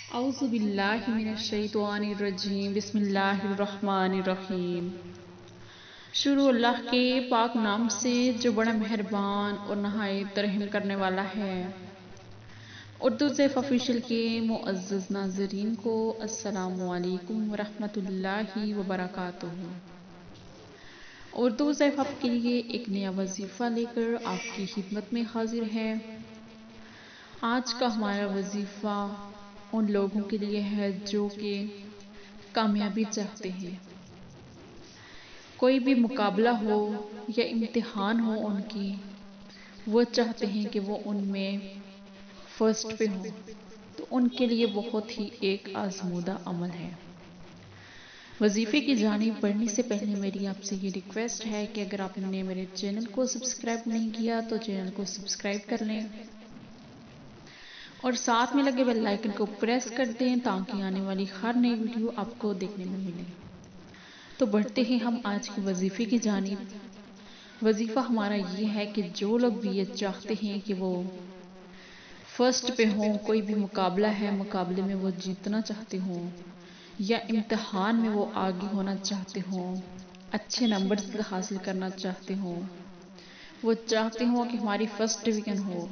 اعوذ باللہ من الشیطان الرجیم، بسم اللہ الرحمن الرحیم۔ شروع اللہ کے پاک نام سے جو بڑا مہربان اور نہایت رحم کرنے والا ہے۔ اردو زیف آفیشیل کے معزز ناظرین کو السلام علیکم ورحمۃ اللہ وبرکاتہ۔ اردو زیف آپ کے لیے ایک نیا وظیفہ لے کر آپ کی خدمت میں حاضر ہے۔ آج کا ہمارا وظیفہ ان لوگوں کے لیے ہے جو کہ کامیابی چاہتے ہیں۔ کوئی بھی مقابلہ ہو یا امتحان ہو ان کی، وہ چاہتے ہیں کہ وہ ان میں فرسٹ پہ ہوں، تو ان کے لیے بہت ہی ایک آزمودہ عمل ہے۔ وظیفے کی جانب بڑھنے سے پہلے میری آپ سے یہ ریکویسٹ ہے کہ اگر آپ نے میرے چینل کو سبسکرائب نہیں کیا تو چینل کو سبسکرائب کر لیں اور ساتھ میں لگے بیل آئیکن کو پریس کر دیں تاکہ آنے والی ہر نئی ویڈیو آپ کو دیکھنے میں ملے۔ تو بڑھتے ہیں ہم آج کے وظیفے کی جانب۔ وظیفہ ہمارا یہ ہے کہ جو لوگ بھی یہ چاہتے ہیں کہ وہ فرسٹ پہ ہوں، کوئی بھی مقابلہ ہے، مقابلے میں وہ جیتنا چاہتے ہوں یا امتحان میں وہ آگے ہونا چاہتے ہوں، اچھے نمبرز حاصل کرنا چاہتے ہوں، وہ چاہتے ہوں کہ ہماری فرسٹ ڈویژن ہو،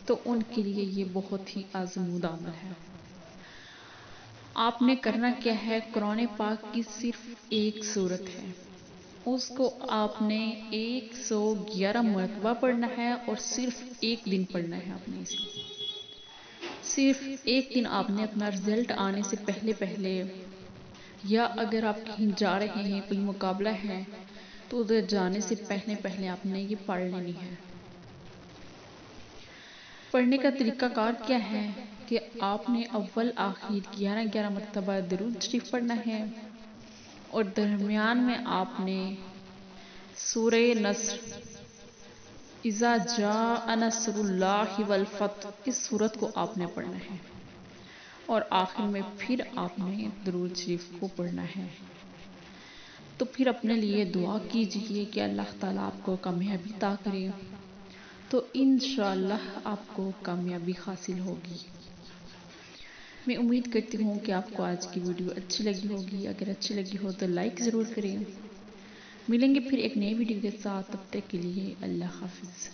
تو ان کے لیے یہ بہت ہی آزمودہ عمل ہے۔ آپ نے کرنا کیا ہے، قرآن پاک کی صرف ایک سورت ہے، اس کو آپ نے 111 مرتبہ پڑھنا ہے اور صرف ایک دن پڑھنا ہے۔ آپ نے اسے صرف ایک دن، آپ نے اپنا رزلٹ آنے سے پہلے یا اگر آپ کہیں جا رہے ہیں، کوئی مقابلہ ہے، تو ادھر جانے سے پہلے آپ نے یہ پڑھ لینی ہے۔ پڑھنے کا طریقہ کار کیا ہے کہ آپ نے اول آخر 11 مرتبہ درود شریف پڑھنا ہے اور درمیان میں آپ نے سورہ نصر، اذا جاء نصر اللہ والفتح، اس سورت کو آپ نے پڑھنا ہے اور آخر میں پھر آپ نے درود شریف کو پڑھنا ہے۔ تو پھر اپنے لیے دعا کیجئے کہ اللہ تعالیٰ آپ کو کامیابی عطا کرے، تو انشاءاللہ آپ کو کامیابی حاصل ہوگی۔ میں امید کرتی ہوں کہ آپ کو آج کی ویڈیو اچھی لگی ہوگی۔ اگر اچھی لگی ہو تو لائک ضرور کریں۔ ملیں گے پھر ایک نئی ویڈیو کے ساتھ، تب تک کے لیے اللہ حافظ۔